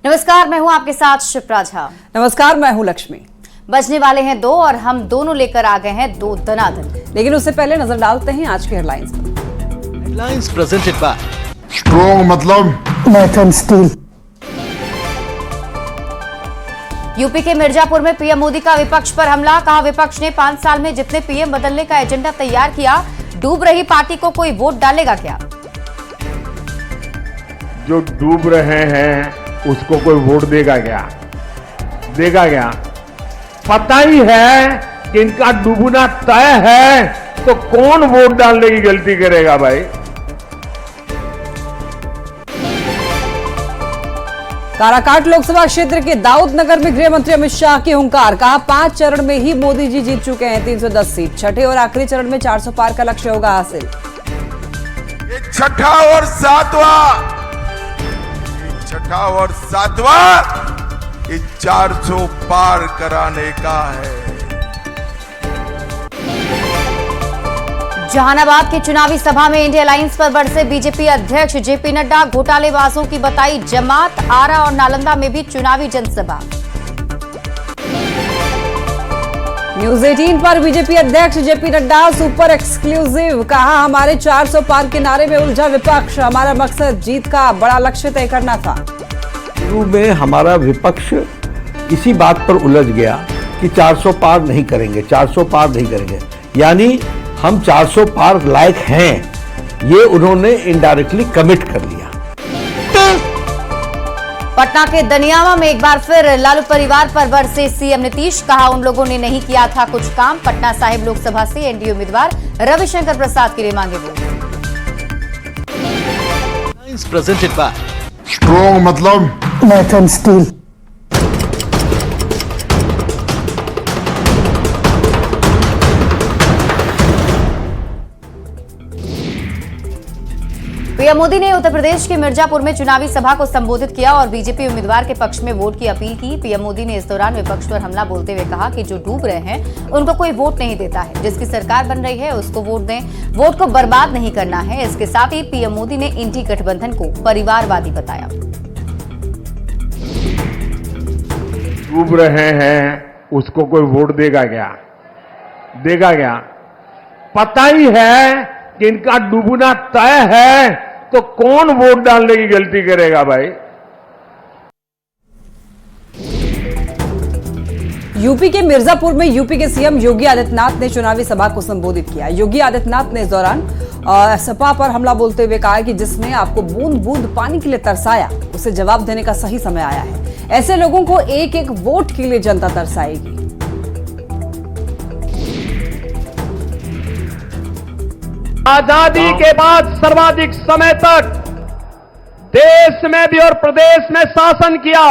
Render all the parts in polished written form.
नमस्कार, मैं हूं आपके साथ शिप्रा झा। नमस्कार, मैं हूं लक्ष्मी। बजने वाले हैं 2 और हम दोनों लेकर आ गए हैं 2 दनादन। लेकिन उससे पहले नजर डालते हैं आज की हेडलाइंस पर। हेडलाइंस प्रेजेंटेड बाय स्ट्रॉन्ग मतलब मैथन स्टील। यूपी के मिर्जापुर में पीएम मोदी का विपक्ष पर हमला। कहा, विपक्ष ने 5 साल में जितने पीएम बदलने का एजेंडा तैयार किया, डूब रही पार्टी को कोई वोट डालेगा क्या? जो डूब रहे हैं उसको कोई वोट देगा क्या? देगा क्या? पता ही है कि इनका डूबना तय है, तो कौन वोट डालने की गलती करेगा भाई? काराकाट लोकसभा क्षेत्र के दाऊद नगर में गृह मंत्री अमित शाह की हुंकार। कहा, 5 चरण में ही मोदी जी जीत चुके हैं 310 सीट। छठे और आखिरी चरण में 400 पार का लक्ष्य होगा हासिल। ये छठा और सातवां ये 400 पार कराने का है। जहानाबाद की चुनावी सभा में इंडिया अलायंस पर बरसे बीजेपी अध्यक्ष जेपी नड्डा। घोटालेबाजों की बताई जमात। आरा और नालंदा में भी चुनावी जनसभा। न्यूज 18 पर बीजेपी अध्यक्ष जेपी नड्डा सुपर एक्सक्लूसिव। कहा, हमारे 400 पार के नारे में उलझा विपक्ष। हमारा मकसद जीत का बड़ा लक्ष्य तय करना था। शुरू में हमारा विपक्ष इसी बात पर उलझ गया कि 400 पार नहीं करेंगे, 400 पार नहीं करेंगे, यानी हम 400 पार लायक हैं, ये उन्होंने इनडायरेक्टली कमिट कर लिया। पटना के दनियावा में एक बार फिर लालू परिवार पर बरसे सीएम नीतीश। कहा, उन लोगों ने नहीं किया था कुछ काम। पटना साहिब लोकसभा से एनडीए उम्मीदवार रविशंकर प्रसाद के लिए मांगे vote. Headlines presented by strong मतलब मैथन स्टील। पीएम मोदी ने उत्तर प्रदेश के मिर्जापुर में चुनावी सभा को संबोधित किया और बीजेपी उम्मीदवार के पक्ष में वोट की अपील की। पीएम मोदी ने इस दौरान विपक्ष पर हमला बोलते हुए कहा कि जो डूब रहे हैं उनको कोई वोट नहीं देता है। जिसकी सरकार बन रही है उसको वोट दें, वोट को बर्बाद नहीं करना है। इसके साथ ही पीएम मोदी ने इंडी गठबंधन को परिवारवादी बताया। डूब रहे हैं उसको कोई वोट देगा क्या? देगा क्या? पता ही है कि इनका डूबना तय है, तो कौन वोट डालने की गलती करेगा भाई? यूपी के मिर्जापुर में यूपी के सीएम योगी आदित्यनाथ ने चुनावी सभा को संबोधित किया। योगी आदित्यनाथ ने इस दौरान सपा पर हमला बोलते हुए कहा कि जिसने आपको बूंद बूंद पानी के लिए तरसाया, उसे जवाब देने का सही समय आया है। ऐसे लोगों को एक एक वोट के लिए जनता तरसाएगी। आजादी के बाद सर्वाधिक समय तक देश में भी और प्रदेश में शासन किया।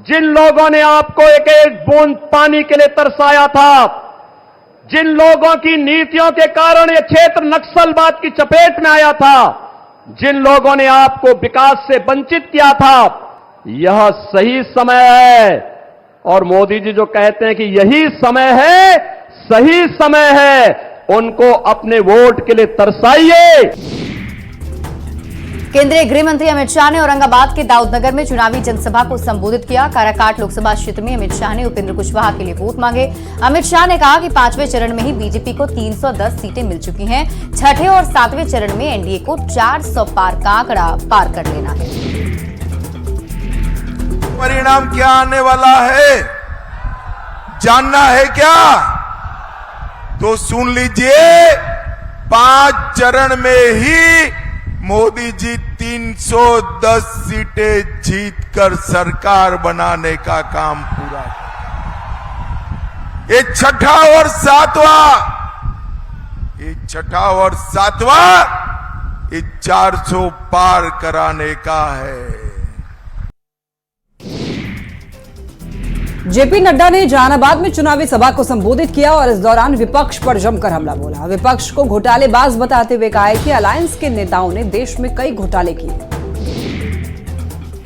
जिन लोगों ने आपको एक एक बूंद पानी के लिए तरसाया था, जिन लोगों की नीतियों के कारण यह क्षेत्र नक्सलवाद की चपेट में आया था, जिन लोगों ने आपको विकास से वंचित किया था, यह सही समय है। और मोदी जी जो कहते हैं कि यही समय है, सही समय है, उनको अपने वोट के लिए तरसाइए। केंद्रीय गृह मंत्री अमित शाह ने औरंगाबाद के दाऊदनगर में चुनावी जनसभा को संबोधित किया। काराकाट लोकसभा क्षेत्र में अमित शाह ने उपेंद्र कुशवाहा के लिए वोट मांगे। अमित शाह ने कहा कि 5वें चरण में ही बीजेपी को 310 सीटें मिल चुकी हैं। छठे और 7वें चरण में एनडीए को 400 पार का आंकड़ा पार कर लेना है। परिणाम क्या आने वाला है, जानना है क्या? तो सुन लीजिए, 5 चरण में ही मोदी जी 310 सीटें जीतकर सरकार बनाने का काम पूरा। ये छठा और सातवां ये 400 पार कराने का है। जेपी नड्डा ने जहानाबाद में चुनावी सभा को संबोधित किया और इस दौरान विपक्ष पर जमकर हमला बोला। विपक्ष को घोटालेबाज बताते हुए कहा कि अलायंस के नेताओं ने देश में कई घोटाले किए।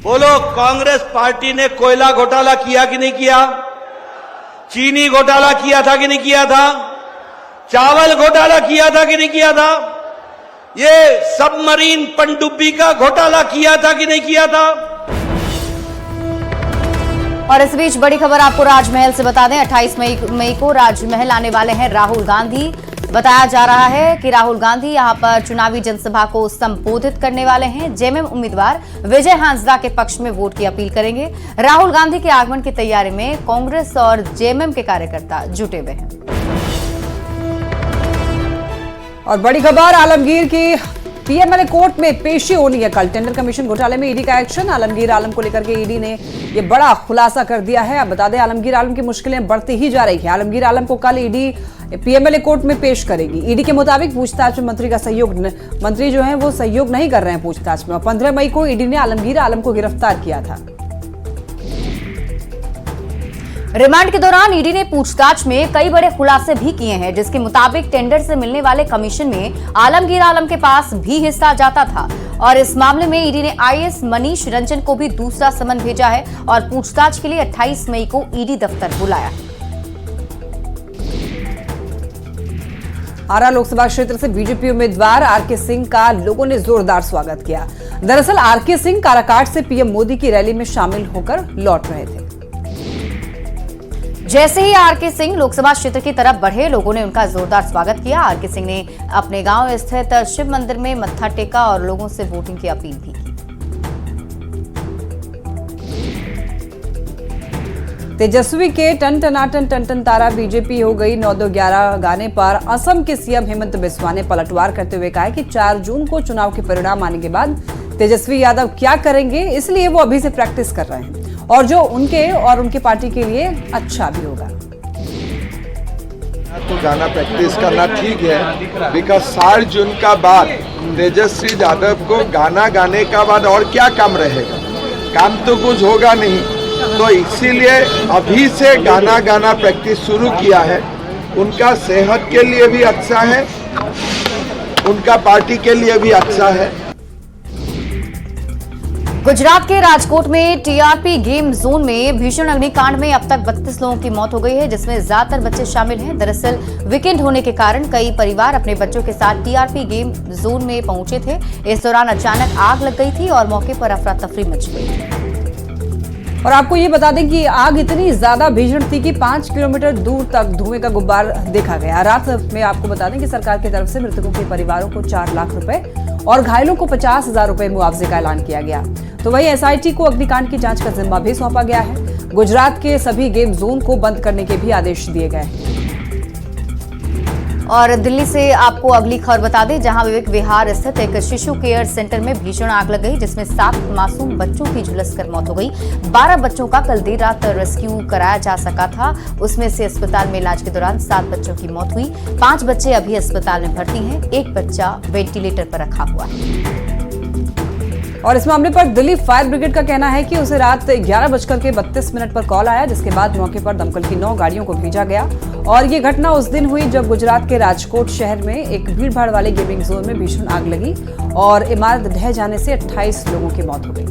बोलो, कांग्रेस पार्टी ने कोयला घोटाला किया कि नहीं किया? चीनी घोटाला किया था कि नहीं किया था? चावल घोटाला किया था कि नहीं किया था? ये सबमरीन पनडुब्बी का घोटाला किया था कि नहीं किया था? और इस बीच बड़ी खबर आपको राजमहल से बता दें, 28 मई को राजमहल आने वाले हैं राहुल गांधी। बताया जा रहा है कि राहुल गांधी यहां पर चुनावी जनसभा को संबोधित करने वाले हैं। जेएमएम उम्मीदवार विजय हांसदा के पक्ष में वोट की अपील करेंगे। राहुल गांधी के आगमन की तैयारी में कांग्रेस और जेएमएम के कार्यकर्ता जुटे हुए हैं। और बड़ी खबर आलमगीर की पीएमएलए कोर्ट में पेशी होनी है कल। टेंडर कमीशन घोटाले में ईडी का एक्शन। आलमगीर आलम को लेकर के ईडी ने ये बड़ा खुलासा कर दिया है। अब बता दें, आलमगीर आलम की मुश्किलें बढ़ती ही जा रही है। आलमगीर आलम को कल ईडी पीएमएलए कोर्ट में पेश करेगी। ईडी के मुताबिक पूछताछ में मंत्री जो है वो सहयोग नहीं कर रहे हैं पूछताछ में। 15 मई को ईडी ने आलमगीर आलम को गिरफ्तार किया था। रिमांड के दौरान ईडी ने पूछताछ में कई बड़े खुलासे भी किए हैं, जिसके मुताबिक टेंडर से मिलने वाले कमीशन में आलमगीर आलम के पास भी हिस्सा जाता था। और इस मामले में ईडी ने आईएएस मनीष रंजन को भी दूसरा समन भेजा है और पूछताछ के लिए 28 मई को ईडी दफ्तर बुलाया है। आरा लोकसभा क्षेत्र से बीजेपी उम्मीदवार आरके सिंह का लोगों ने जोरदार स्वागत किया। दरअसल आरके सिंह काराकाट से पीएम मोदी की रैली में शामिल होकर लौट रहे थे। जैसे ही आरके सिंह लोकसभा क्षेत्र की तरफ बढ़े, लोगों ने उनका जोरदार स्वागत किया। आरके सिंह ने अपने गांव स्थित शिव मंदिर में मत्था टेका और लोगों से वोटिंग की अपील भी की। तेजस्वी के टन टनाटन टन तारा बीजेपी हो गई 9-2-11 गाने पर असम के सीएम हेमंत बिस्वा ने पलटवार करते हुए कहा कि 4 जून को चुनाव के परिणाम आने के बाद तेजस्वी यादव क्या करेंगे, इसलिए वो अभी से प्रैक्टिस कर रहे हैं और जो उनके और उनकी पार्टी के लिए अच्छा भी होगा। तो गाना प्रैक्टिस करना ठीक है, बिकॉज 4 जून का बाद तेजस्वी यादव को गाना गाने का बाद और क्या काम रहेगा, काम तो कुछ होगा नहीं, तो इसीलिए अभी से गाना प्रैक्टिस शुरू किया है। उनका सेहत के लिए भी अच्छा है, उनका पार्टी के लिए भी अच्छा है। गुजरात के राजकोट में टीआरपी गेम जोन में भीषण अग्निकांड में अब तक 32 लोगों की मौत हो गई है, जिसमें ज्यादातर बच्चे शामिल हैं। दरअसल वीकेंड होने के कारण कई परिवार अपने बच्चों के साथ टीआरपी गेम जोन में पहुंचे थे। इस दौरान अचानक आग लग गई थी और मौके पर अफरा तफरी मच गई। और आपको ये बता दें कि आग इतनी ज्यादा भीषण थी कि 5 किलोमीटर दूर तक धुएं का गुब्बार देखा गया। रात में आपको बता दें कि सरकार की तरफ से मृतकों के परिवारों को 4 लाख रुपए और घायलों को 50,000 रुपए मुआवजे का ऐलान किया गया। तो वहीं एसआईटी को अग्निकांड की जांच का जिम्मा भी सौंपा गया है। गुजरात के सभी गेम जोन को बंद करने के भी आदेश दिए गए हैं। और दिल्ली से आपको अगली खबर बता दें, जहां विवेक विहार स्थित एक शिशु केयर सेंटर में भीषण आग लग गई, जिसमें 7 मासूम बच्चों की झुलसकर मौत हो गई। 12 बच्चों का कल देर रात रेस्क्यू कराया जा सका था। उसमें से अस्पताल में इलाज के दौरान 7 बच्चों की मौत हुई। 5 बच्चे अभी अस्पताल में भर्ती हैं। 1 बच्चा वेंटिलेटर पर रखा हुआ है। और इस मामले पर दिल्ली फायर ब्रिगेड का कहना है कि उसे रात 11:32 पर कॉल आया, जिसके बाद मौके पर दमकल की 9 गाड़ियों को भेजा गया। और ये घटना उस दिन हुई जब गुजरात के राजकोट शहर में एक भीड़भाड़ वाले गेमिंग जोन में भीषण आग लगी और इमारत ढह जाने से 28 लोगों की मौत हो गई।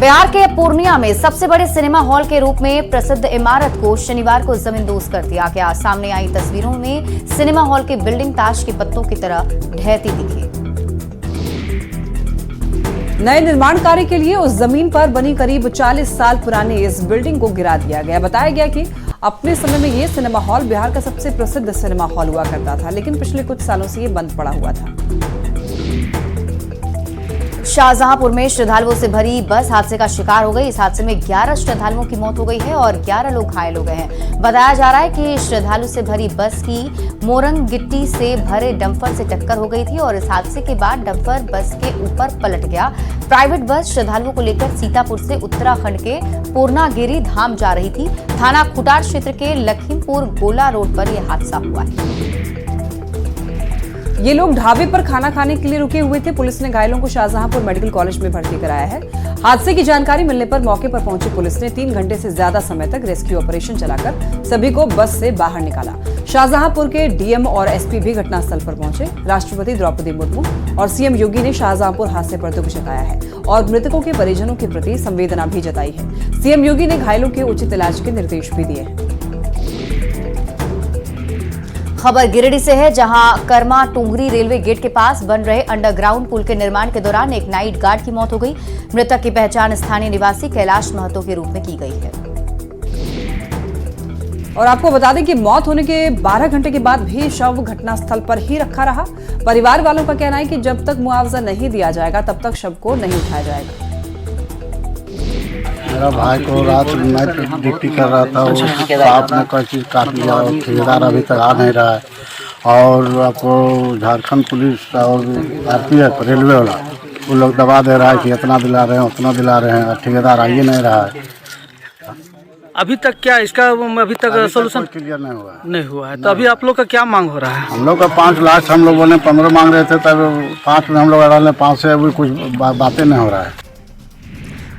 बिहार के पूर्णिया में सबसे बड़े सिनेमा हॉल के रूप में प्रसिद्ध इमारत को शनिवार को जमींदोज कर दिया गया। सामने आई तस्वीरों में सिनेमा हॉल की बिल्डिंग ताश के पत्तों की तरह ढहती दिखी। नए निर्माण कार्य के लिए उस जमीन पर बनी करीब 40 साल पुरानी इस बिल्डिंग को गिरा दिया गया। बताया गया कि अपने समय में ये सिनेमा हॉल बिहार का सबसे प्रसिद्ध सिनेमा हॉल हुआ करता था, लेकिन पिछले कुछ सालों से ये बंद पड़ा हुआ था। शाहजहांपुर में श्रद्धालुओं से भरी बस हादसे का शिकार हो गई। इस हादसे में 11 श्रद्धालुओं की मौत हो गई है और 11 लोग घायल हो गए हैं। बताया जा रहा है कि श्रद्धालु से भरी बस की मोरंग गिट्टी से भरे डंपर से टक्कर हो गई थी और इस हादसे के बाद डंपर बस के ऊपर पलट गया। प्राइवेट बस श्रद्धालुओं को लेकर सीतापुर से उत्तराखंड के पूर्णागिरी धाम जा रही थी। थाना खुटार क्षेत्र के लखीमपुर गोला रोड पर यह हादसा हुआ है। ये लोग ढाबे पर खाना खाने के लिए रुके हुए थे। पुलिस ने घायलों को शाहजहांपुर मेडिकल कॉलेज में भर्ती कराया है। हादसे की जानकारी मिलने पर मौके पर पहुंची पुलिस ने 3 घंटे से ज्यादा समय तक रेस्क्यू ऑपरेशन चलाकर सभी को बस से बाहर निकाला। शाहजहांपुर के डीएम और एसपी भी घटनास्थल पर पहुंचे। राष्ट्रपति द्रौपदी मुर्मू और सीएम योगी ने शाहजहांपुर हादसे पर दुख जताया है और मृतकों के परिजनों के प्रति संवेदना भी जताई है। सीएम योगी ने घायलों के उचित इलाज के निर्देश भी दिए हैं। खबर गिरिडीह से है, जहां कर्मा टुंगरी रेलवे गेट के पास बन रहे अंडरग्राउंड पुल के निर्माण के दौरान एक नाइट गार्ड की मौत हो गई। मृतक की पहचान स्थानीय निवासी कैलाश महतो के रूप में की गई है। और आपको बता दें कि मौत होने के 12 घंटे के बाद भी शव घटनास्थल पर ही रखा रहा। परिवार वालों का कहना है कि जब तक मुआवजा नहीं दिया जाएगा तब तक शव को नहीं उठाया जाएगा। मेरा भाई को रात नाइट ड्यूटी कर रहा था, वो साहब ने कोई चीज़ काट लिया और ठेकेदार अभी तक आ नहीं रहा है। और आपको झारखंड पुलिस और RPF रेलवे वाला वो लोग दबा दे रहा है कि इतना दिला रहे हैं उतना दिला रहे हैं, ठेकेदार आ ही नहीं रहा है। अभी तक क्या इसका अभी तक सोल्यूशन क्लियर नहीं हुआ है। तो अभी आप लोग का क्या मांग हो रहा है? हम लोग का 5 लाख, हम लोग बोले 15 मांग रहे थे, तब 5 में हम लोग डाले 5 से अभी कुछ बातें नहीं हो रहा है।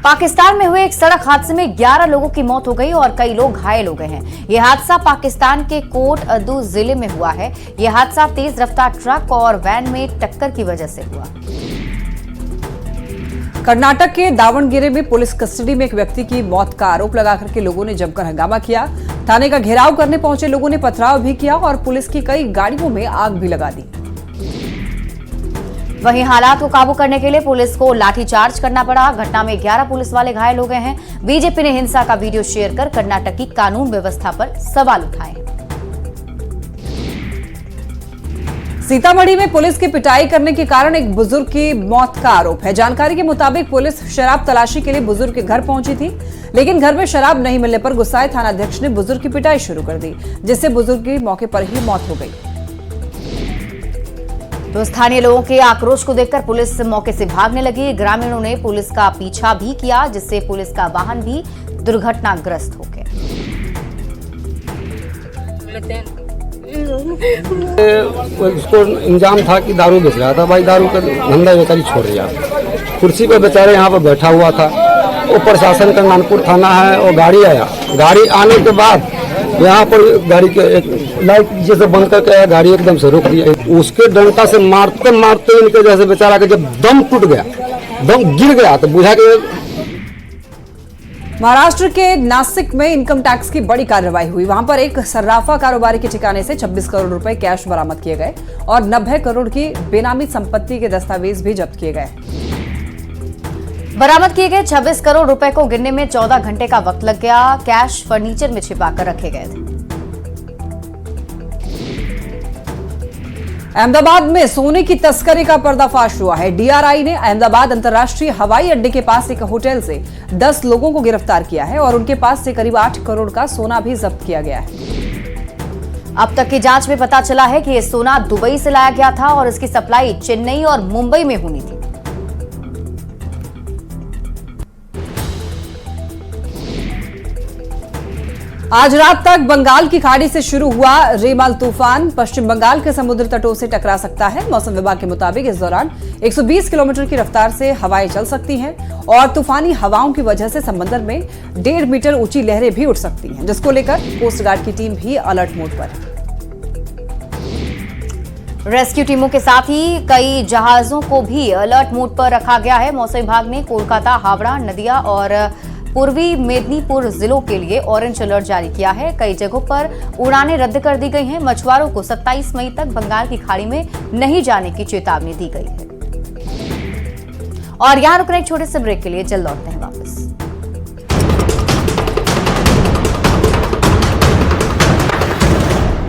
पाकिस्तान में हुए एक सड़क हादसे में 11 लोगों की मौत हो गई और कई लोग घायल हो गए हैं। यह हादसा पाकिस्तान के कोट अदू जिले में हुआ है। यह हादसा तेज रफ्तार ट्रक और वैन में टक्कर की वजह से हुआ। कर्नाटक के दावणगेरे में पुलिस कस्टडी में एक व्यक्ति की मौत का आरोप लगाकर के लोगों ने जमकर हंगामा किया। थाने का घेराव करने पहुंचे लोगों ने पथराव भी किया और पुलिस की कई गाड़ियों में आग भी लगा दी। वहीं हालात को काबू करने के लिए पुलिस को लाठीचार्ज करना पड़ा। घटना में 11 पुलिस वाले घायल हो गए हैं। बीजेपी ने हिंसा का वीडियो शेयर कर कर्नाटक की कानून व्यवस्था पर सवाल उठाए। सीतामढ़ी में पुलिस की पिटाई करने के कारण एक बुजुर्ग की मौत का आरोप है। जानकारी के मुताबिक पुलिस शराब तलाशी के लिए बुजुर्ग के घर पहुंची थी, लेकिन घर में शराब नहीं मिलने पर गुस्साए थानाध्यक्ष ने बुजुर्ग की पिटाई शुरू कर दी, जिससे बुजुर्ग की मौके पर ही मौत हो गई। तो स्थानीय लोगों के आक्रोश को देखकर पुलिस मौके से भागने लगी। ग्रामीणों ने पुलिस का पीछा भी किया, जिससे पुलिस का वाहन भी दुर्घटनाग्रस्त हो गया। उसको इंजाम था कि दारू बेच रहा था। भाई दारू का धंधा बेचारी छोड़ दिया। कुर्सी पर बेचारे यहाँ पर बैठा हुआ था। वो प्रशासन का नानपुर थाना है, वो गाड़ी आया। गाड़ी आने के बाद यहाँ पर गाड़ी के एक लाइट जैसे बंद करके आया, गाड़ी एकदम से रोक दिया। उसके डंडा से मारते मारते इनके जैसे बेचारा के जब दम टूट गया, दम गिर गया, तो बुझा के। महाराष्ट्र के नासिक में इनकम टैक्स की बड़ी कार्रवाई हुई। वहां पर एक सर्राफा कारोबारी के ठिकाने से 26 करोड़ रुपए कैश बरामद किए गए और 90 करोड़ की बेनामी संपत्ति के दस्तावेज भी जब्त किए गए। बरामद किए गए 26 करोड़ रुपए को गिनने में 14 घंटे का वक्त लग गया। कैश फर्नीचर में छिपाकर रखे गए थे। अहमदाबाद में सोने की तस्करी का पर्दाफाश हुआ है। DRI ने अहमदाबाद अंतर्राष्ट्रीय हवाई अड्डे के पास एक होटल से 10 लोगों को गिरफ्तार किया है और उनके पास से करीब 8 करोड़ का सोना भी जब्त किया गया है। अब तक की जांच में पता चला है कि यह सोना दुबई से लाया गया था और इसकी सप्लाई चेन्नई और मुंबई में होनी थी। आज रात तक बंगाल की खाड़ी से शुरू हुआ रेमाल तूफान पश्चिम बंगाल के समुद्र तटों से टकरा सकता है। मौसम विभाग के मुताबिक इस दौरान 120 किलोमीटर की रफ्तार से हवाएं चल सकती हैं और तूफानी हवाओं की वजह से समंदर में 1.5 मीटर ऊंची लहरें भी उठ सकती हैं, जिसको लेकर कोस्ट गार्ड की टीम भी अलर्ट मोड पर है। रेस्क्यू टीमों के साथ ही कई जहाजों को भी अलर्ट मोड पर रखा गया है। मौसम विभाग ने कोलकाता, हावड़ा, नदिया और पूर्वी मेदिनीपुर जिलों के लिए ऑरेंज अलर्ट जारी किया है। कई जगहों पर उड़ानें रद्द कर दी गई हैं। मछुआरों को 27 मई तक बंगाल की खाड़ी में नहीं जाने की चेतावनी दी गई है। और यहां रुकने एक छोटे से ब्रेक के लिए जल्द लौटते हैं वापस।